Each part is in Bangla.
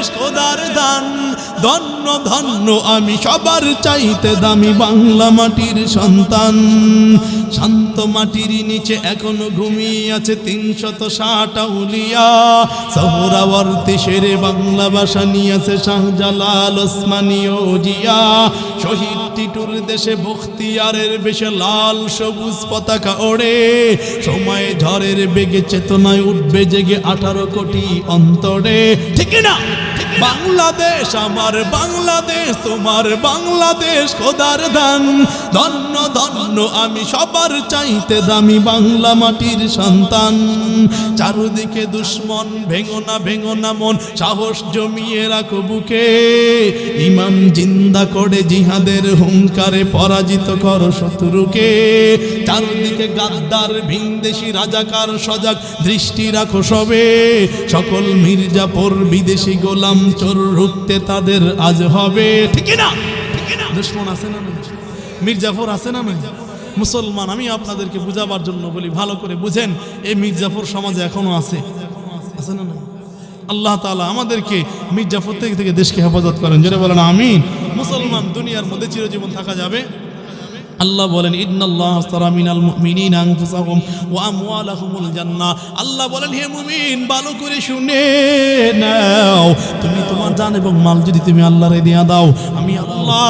বাংলাদেশ খোদার দান, ধন্য ধন্য আমি সবার চাইতে দামি বাংলা মাটির সন্তান। শান্ত মাটির নিচে এখনো ঘুমিয়ে আছে ৩৬০ আউলিয়া, সোহরাওয়ার্দী শেরে বাংলা ভাষা নিয়েছে শাহজালাল ওসমানীয় জিয়া। শহীদ টিটুর দেশে বখতিয়ারের বেশে লাল সবুজ পতাকা ওড়ে, সময় ঝড়ের বেগে চেতনায় উঠবে জেগে 18 কোটি অন্তরে। ঠিক না? বাংলাদেশ আমার বাংলাদেশ, তোমার বাংলাদেশ খোদার দান, ধন্য ধন্য আমি সবার চাইতে দামি বাংলা মাটির সন্তান। চারদিকে দুশ্মন, ভেঙো না মন, সাহস জমিয়ে রাখো বুকে, ইমান জিন্দা করে জিহাদের হুঙ্কারে পরাজিত করো শত্রুকে। চারদিকে গাদ্দার ভিনদেশি রাজাকার সজাগ দৃষ্টি রাখো সবে, সকল মির্জাপুর বিদেশি গোলাম চোর রুখতে তাদের আজ হবে। ঠিক না? দুশ্মন আছে না, মির্জাফর আছে না? মুসলমান, আমি আপনাদেরকে বুঝাবার জন্য বলি, ভালো করে বুঝেন, এই মির্জাফর সমাজে এখনো আছে না? আল্লাহ তাআলা আমাদেরকে মির্জাফর থেকে দেশকে হেফাজত করেন। যারা বলেন আমিন। মুসলমান দুনিয়ার মধ্যে চিরজীবন থাকা যাবে। আল্লাহ বলেন ইন্নাল্লাহ আশতারা মিনাল মুমিনিনা আনফুসাহুম ওয়া আমওয়ালাহুমুল জান্নাহ। আল্লাহ বলেন হে মুমিন, ভালো করে শুনে নাও, তুমি তোমার জান এবং মাল যদি তুমি আল্লাহরে দিয়া দাও, আমি আল্লাহ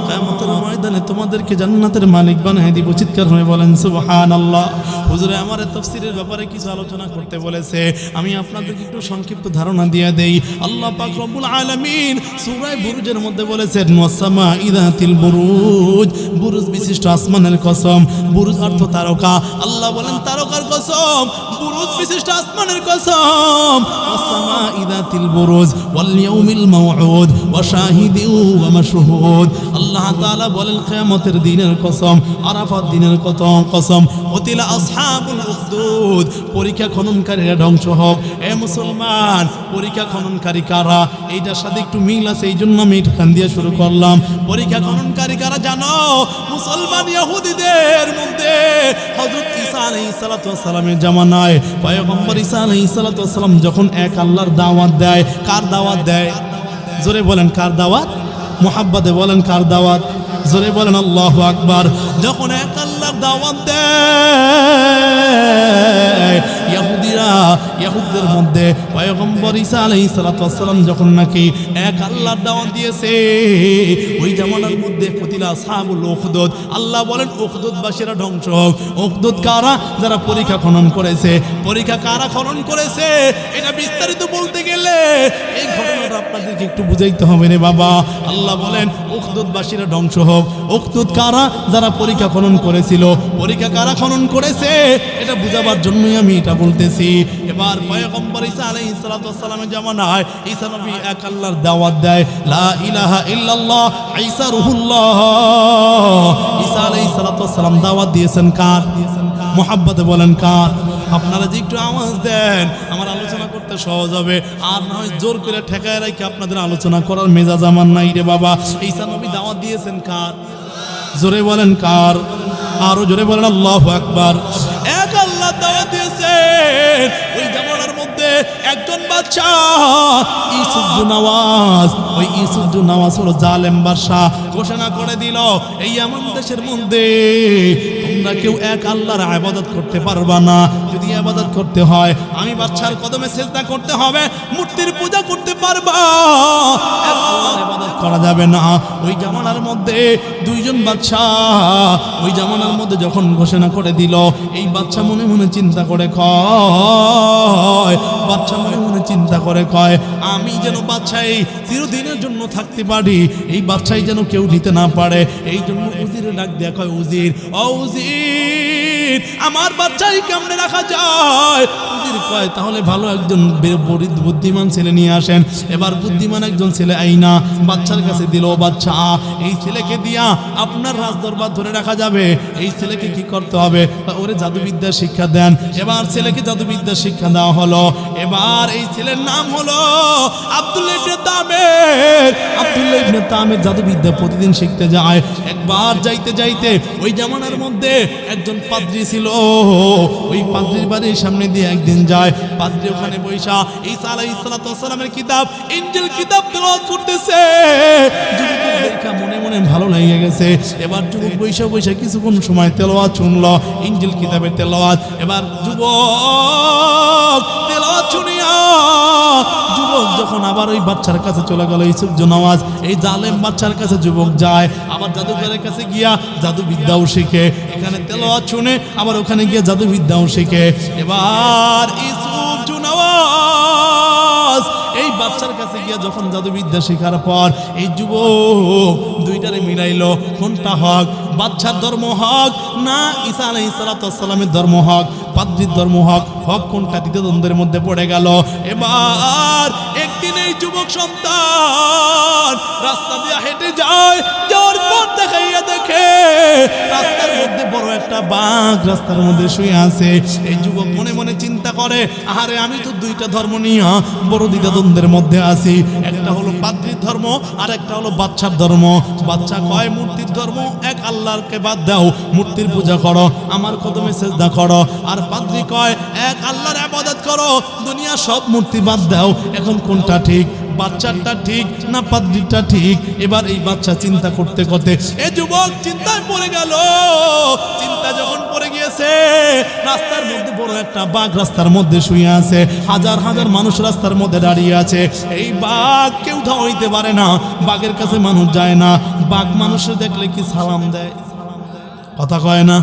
কিয়ামতের ময়দানে তোমাদেরকে জান্নাতের মালিক বানিয়ে দিব। চিৎকার করে বলেন সুবহানাল্লাহ। হুজুরে আমার তাফসীরের ব্যাপারে কিছু আলোচনা করতে বলেছে, আমি আপনাদেরকে একটু সংক্ষিপ্ত ধারণা দিয়ে দেই। আল্লাহ পাক রব্বুল আলামিন সূরা বুরুজের মধ্যে বলেছেন ওয়াসসামা ইযাতিল বুরুজ, বুরুজ বিশিষ্ট আসমানের কসম। বুরুজ অর্থ তারকা। আল্লাহ বলেন তারকার কসম, বুরুজ বিশিষ্ট আসমানের কসম। ওয়াসসামা ইযাতিল বুরুজ ওয়াল ইয়াউমিল মাউউদ ওয়া শাহিদিন ওয়া মাশহুদ। আল্লাহ তাআলা বলেন কিয়ামতের দিনের কসম, আরাফাত দিনের কসম। ওতিলা আসহাবুল উখদুদ, পরীক্ষা খননকারীরা ধ্বংস হোক। এ মুসলমান, পরীক্ষা খননকারী কারা? এইটার সাথে একটু মিল আছে, এই জন্য আমি এখান দিয়ে শুরু করলাম। পরীক্ষা খননকারী কারা জানো? মুসলমান ইহুদিদের মধ্যে হযরত ঈসা আলাইহিস সালাতু ওয়াস সালামের জামানায় পয়গম্বর ঈসা আলাইহিস সালাতু ওয়াস সালাম যখন এক আল্লাহর দাওয়াত দেয়, কার দাওয়াত দেয়? জোরে বলেন কার দাওয়াত? মুহাব্বতে বলেন কার দাওয়াত? জোরে বলেন আল্লাহু আকবার। যখন এক আল্লাহর দাওয়াত দেয় ইহুদিদের মধ্যে পয়গম্বর ঈসা আলাইহিস সালাতু ওয়াস সালাম যখন নাকি এক আল্লাহর দাওয়াত দিয়েছে, ওই জামানার মধ্যে কতিলা আসহাবুল উখদুদ। আল্লাহ বলেন উখদুদবাসীরা ধ্বংস হোক। উখদুদ কারা? যারা পরীক্ষা খনন করেছে। পরীক্ষা কারা খনন করেছে? এটা বিস্তারিত বলতে গেলে এই ঘটনাটা আপনাদেরকে একটু বুঝাইতে হবে রে বাবা। আল্লাহ বলেন উখদুদবাসীরা ধ্বংস হোক। উখদুদ কারা? যারা পরীক্ষা খনন করেছিল। পরীক্ষা কারা খনন করেছে এটা বুঝাবার জন্যই আমি এটা বলতেছি। এবার পয়গম্বর ঈসা আলাইহিস সালাতু ওয়াস সালামের জামানায় ঈসা নবী এক আল্লাহর দাওয়াত দেয়, লা ইলাহা ইল্লাল্লাহ ঈসা রুহুল্লাহ। ঈসা আলাইহিস সালাতু ওয়াস সালাম দাওয়াত দিয়েছেন কার? মুহাব্বতে বলেন কার? আপনারা যে একটু আওয়াজ দেন আমার আলোচনা করতে সহজ হবে, আর না হয় জোর করে ঠেকায় রাখি আপনাদের আলোচনা করার মেজাজ আমার নাই রে বাবা। ঈসা নবী দাওয়াত দিয়েছেন কার? জোরে বলেন কার? আরো জোরে বলেন আল্লাহু আকবার। এক আল্লাহ দাওয়াত দিয়েছেন। ওই জামানার মধ্যে একজন বাদশা ইউসুফ-জুনাওয়াজ, ওই ইউসুফ-জুনাওয়াজ হলো জালেম বাদশা, ঘোষণা করে দিল এই এমন দেশের মধ্যে তোমরা কেউ এক আল্লাহর ইবাদত করতে পারবা না। যদি ইবাদত করতে হয় আমি বাদশার কদমে সিজদা করতে হবে, মূর্তির পূজা করতে পারবা, এক আল্লাহর ইবাদত করা যাবে না। ওই জামানার মধ্যে দুইজন বাদশা ওই জামানার মধ্যে যখন ঘোষণা করে দিল, এই বাদশা মনে মনে চিন্তা করে কয় আমি যেন বাদশাই চিরদিনের জন্য থাকতে পারি, এই বাদশাই যেন কেউ নিতে না পারে। এই জন্য উজিরে ডাক দেয়া কয়, উজির ও উজির, আমার বাদশাই কেমনে রাখা যায়? উজির কয় তাহলে ভালো একজন বুদ্ধিমান ছেলে নিয়ে আসেন। এবার বুদ্ধিমান একজন ছেলে আইনা বাদশার কাছে দিল। বাদশা এই ছেলেকে দিয়া আপনার রাজদরবার ধরে রাখা যাবে। এই ছেলেকে কি করতে হবে? ওরে জাদুবিদ্যা শিক্ষা দেন। এবার ছেলেকে জাদুবিদ্যা শিক্ষা দেওয়া হলো। এবার এই ছেলের নাম হলো আব্দুল্লাহ ইবনে তামির। আব্দুল্লাহ ইবনে তামির জাদুবিদ্যা প্রতিদিন শিখতে যায়। একবার যাইতে যাইতে ওই জামানার মধ্যে একজন পাদ্রী ছিল। ওই পাদ্রীর বাড়ির সামনে দিয়ে একদিন যায়। পাদ্রী ওখানে বৈশা ঈসা আলাইহিস সালামের কিতাব ইনজিল কিতাব তেলাওয়াত করতেছে। যুবকের দেখা মনে মনে ভালো লেগে গেছে। এবার যুবক বৈশা বৈশা কিছুক্ষণ সময় তেলাওয়াত শুনলো, ইনজিল কিতাবের তেলাওয়াত। এবার যুবক তেলাওয়াত শুনিয়া যুবক যখন আবার ওই বাচ্চার কাছে চলে গেল, ইউসুফ নওয়াজ এই জালেম বাচ্চার কাছে যুবক যায়, আবার জাদুঘরের কাছে গিয়া জাদুবিদ্যাও শিখে। এখানে তেলাওয়াত শুনে আবার ওখানে গিয়ে জাদুবিদ্যাও শিখে। এবার ইউসুফ নওয়াজ এই বাচ্চার কাছে গিয়া যখন জাদুবিদ্যা শেখার পর এই যুবক দুইটারে মিলাইলো, কোনটা হক, বাচ্চার ধর্ম হক না ঈসা আলাইহিস সালামের ধর্ম হক, পাদ্রীর ধর্ম হক, হক কোনটা দ্বিধাদ্বন্দ্বের মধ্যে পড়ে গেল। এবার একদিন এই যুবক সন্তান রাস্তা দিয়ে হেঁটে যায়, যাওয়ার পর দেখাইয়া দেখে রাস্তার মধ্যে বড় একটা বাঘ রাস্তার মধ্যে শুয়ে আছে। এই যুবক মনে মনে চিন্তা করে, আরে আমি তো দুইটা ধর্ম নিয়ে বড় দ্বিধাদ্বন্দ্বের মধ্যে আছি, একটা হলো পাদ্রীর ধর্ম আর একটা হলো বাচ্চার ধর্ম। বাচ্চা কয় মূর্তির ধর্ম, এক আল্লাহকে বাদ দাও, মূর্তির পূজা করো, আমার কদমে সেজদা করো। আর পাদ্রী কয় এক আল্লাহর ইবাদত করো, দুনিয়া সব মূর্তি বাদ দাও। এখন কোনটা ঠিক, বাচ্চাটা ঠিক না পাদ্রীটা ঠিক? এবার এই বাচ্চা চিন্তা করতে করতে এ যুবক চিন্তায় পড়ে গেল। চিন্তা যখন পড়ে গিয়েছে, রাস্তার মধ্যে বড় একটা বাঘ রাস্তার মধ্যে শুয়ে আছে, হাজার হাজার মানুষ রাস্তার মধ্যে দাঁড়িয়ে আছে। এই বাঘ কেউ হইতে পারে না, বাঘের কাছে মানুষ যায় না। বাঘ মানুষের দেখলে কি সালাম দেয়? কথা কয় না,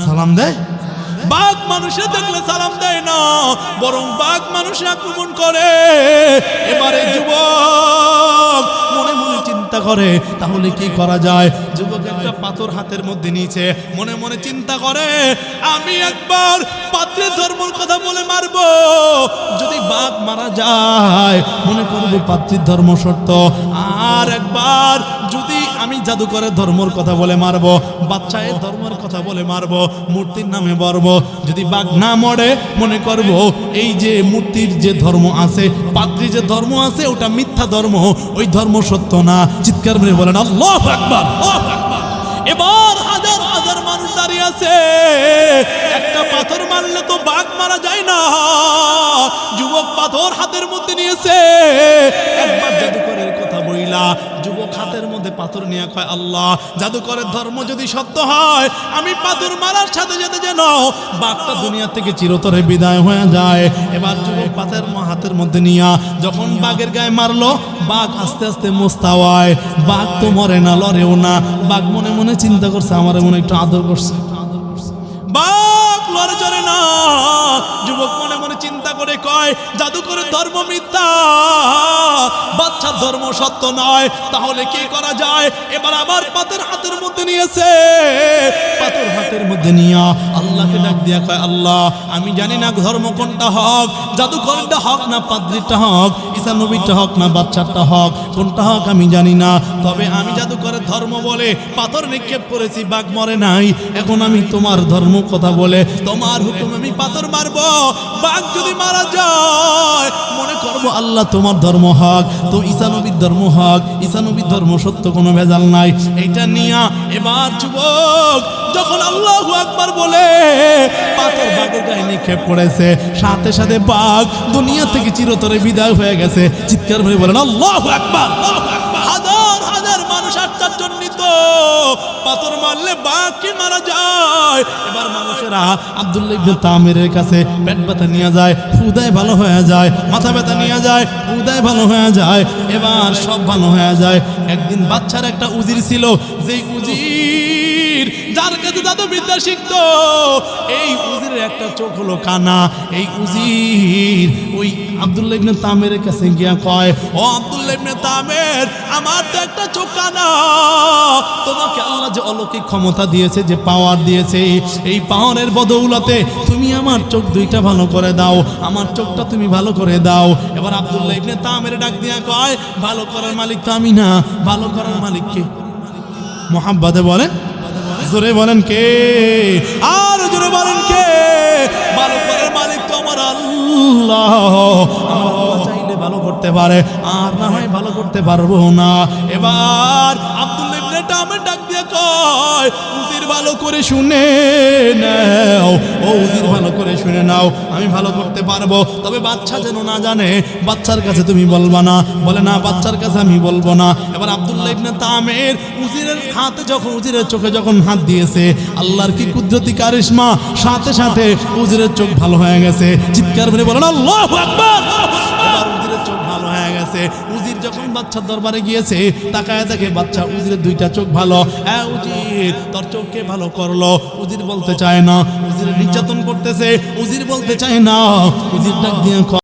সালাম দেয়? বাঘ মানুষের দেখলে সালাম দেয় না, বরং বাঘ মানুষে আক্রমণ করে। এবারে যুবক মনে মনে চিন্তা করে তাহলে কি করা যায়। যুবক একটা পাথর হাতের মধ্যে নিয়েছে, মনে মনে চিন্তা করে আমি একবার পাত্রের ধর্মের কথা বলে মারবো, যদি বাঘ মারা যায় মনে করবো পাত্রীর ধর্ম সত্য। আর একবার যদি আমি জাদুকরের ধর্মের কথা বলে মারবো, বাচ্চায়ের ধর্মের কথা বলে মারবো, মূর্তির নামে বলবো। যদি বাঘ না মরে মনে করব এই যে মূর্তির যে ধর্ম আছে, পাদ্রীর যে ধর্ম আছে ওটা মিথ্যা ধর্ম, ওই ধর্ম সত্য না। চিৎকার করে বলেন আল্লাহু আকবার, আল্লাহু আকবার। এবার হাজার হাজার মানুষ দাঁড়িয়ে আছে, একটা পাথর মারলে তো বাঘ মারা যায় না। যুবক পাথর হাতের মধ্যে নিয়েছে, একবার জাদুকরের কথা বইলা যুবক হাতের মধ্যে পাথর নিয়ে কয় আল্লাহ, জাদুকরের ধর্ম যদি সত্য হয় আমি পাথর মারার সাথে সাথে যেন বাঘটা দুনিয়া থেকে চিরতরে বিদায় হয়ে যায়। এবার যুবক পাথর হাতের মধ্যে নিয়ে যখন বাঘের গায়ে মারলো, বাঘ আস্তে আস্তে মোস্তাওয়ায়। বাঘ তো মরে না, লড়েও না। বাঘ মনে মনে চিন্তা করছে আমার মনে একটু আদর করছে, বাঘ লড়ে চড়ে না। যুবক মনে মনে চিন্তা করে কয় জাদুকরের ধর্ম মিথ্যা, বাচ্চার ধর্ম সত্য নয়, তাহলে কি করা যায়। এবার আবার পাথর হাতের মধ্যে নিয়েছে, পাথর হাতের মধ্যে নিয়ে আল্লাহকে ডাক দিয়া কয় আল্লাহ, আমি জানি না ধর্ম কোনটা হক, জাদুকরটা হক না পাদ্রীটা হক, ঈসা নবীটা হক না বাচ্চাটা হক, কোনটা হক আমি জানি না। তবে আমি জাদুকরের ধর্ম বলে পাথর নিক্ষেপ করেছি, বাঘ মরে নাই। এখন আমি তোমার ধর্ম কথা বলে তোমার হুকুম আমি পাথর মারবো, বাঘ যদি মারা যায় মনে করবো আল্লাহ তোমার ধর্ম হক, তো ঈসা নবীর ধর্ম হক, ঈসা নবীর ধর্ম সত্য, কোনো ভেজাল নাই। এইটা নিয়া এবার যুবক যখন আল্লাহু আকবার বলে পাথর বাঘের গায়ে নিক্ষেপ করেছে, সাথে সাথে বাঘ দুনিয়া থেকে চিরতরে বিদায় হয়ে গেছে। চিৎকার করে বলেন আল্লাহু আকবার, আল্লাহু আকবার। হাজার হাজার মানুষ আশ্চর্যান্বিত, পাথর মারলে বাঘ কি মারা যায়। এবার মানুষেরা আব্দুল্লাহ ইবনে তামিরের কাছে পেট ব্যথা নিয়ে যায়, ফুদায় ভালো হয়ে যায়, মাথা ব্যথা নিয়ে যায়, ফুদায় ভালো হয়ে যায়, এবার সব ভালো হয়ে যায়। একদিন বাচ্চার একটা উজির ছিল, যেই উজির যার কাছে জাদুবিদ্যা শিখতো, এই উজিরের একটা চোখ হলো কানা। এই উজির ওই আব্দুল্লাহ ইবনে তামিরের কাছে গিয়া কয়, ও আব্দুল্লাহ ইবনে তামির, আমার তো একটা চোখ কানা, তোমাকে আল্লাহ যে অলৌকিক ক্ষমতা দিয়েছে, যে পাওয়ার দিয়েছে, এই পাওয়ারের বদৌলতে তুমি আমার চোখ দুইটা ভালো করে দাও, আমার চোখটা তুমি ভালো করে দাও। এবার আব্দুল্লাহ ইবনে তামির ডাক দিয়া কয়, ভালো করার মালিক তো আমি না, ভালো করার মালিক কে? মুহাব্বতে বলেন, জোরে বলেন কে? আর জোরে বলেন কে? ভালো করার মালিক তো আমার আল্লাহ। আল্লাহ চাইলে ভালো করতে পারে, আর না হয় ভালো করতে পারবো না। এবার আব্দুল্লাহ ইবনে মেয়েটা আমার ডাক দিয়ে কয়, উজির ভালো করে শুনে নাও, ও উজির ভালো করে শুনে নাও, আমি ভালো করতে পারবো, তবে বাচ্চা যেন না জানে, বাচ্চার কাছে তুমি বলবা না। বলে না, বাচ্চার কাছে আমি বলবো না। এবার আব্দুল্লাহ ইবনে তামির উজিরের হাতে যখন, উজিরের চোখে যখন হাত দিয়েছে, আল্লাহর কি কুদরতি কারিশমা, সাথে সাথে উজিরের চোখ ভালো হয়ে গেছে। চিৎকার করে বলেন আল্লাহু আকবার। এবার উজিরের চোখ ভালো হয়ে গেছে। উজির যখন বাচ্চার দরবারে গিয়েছে, তাকায় দেখে বাচ্চা, উজিরের দুইটা চোখ ভালো। উজির, তোর চোখকে ভালো করলো। উজির বলতে চায় না, উজির নির্যাতন করতেছে, উজির বলতে চায় না। উজির ডাক দিয়ে